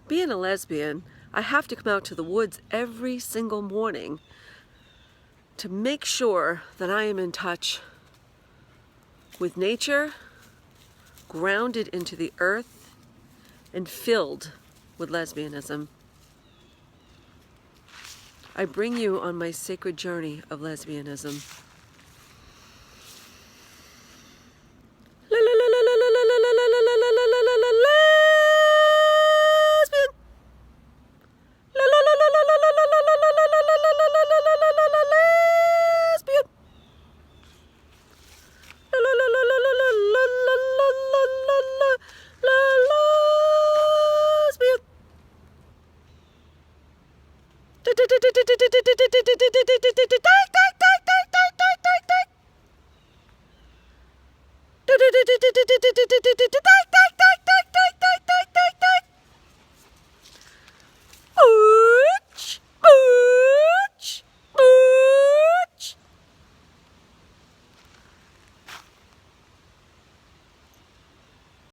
Being a lesbian, I have to come out to the woods every single morning to make sure that I am in touch with nature, grounded into the earth, and filled with lesbianism. I bring you on my sacred journey of lesbianism. Lesbian.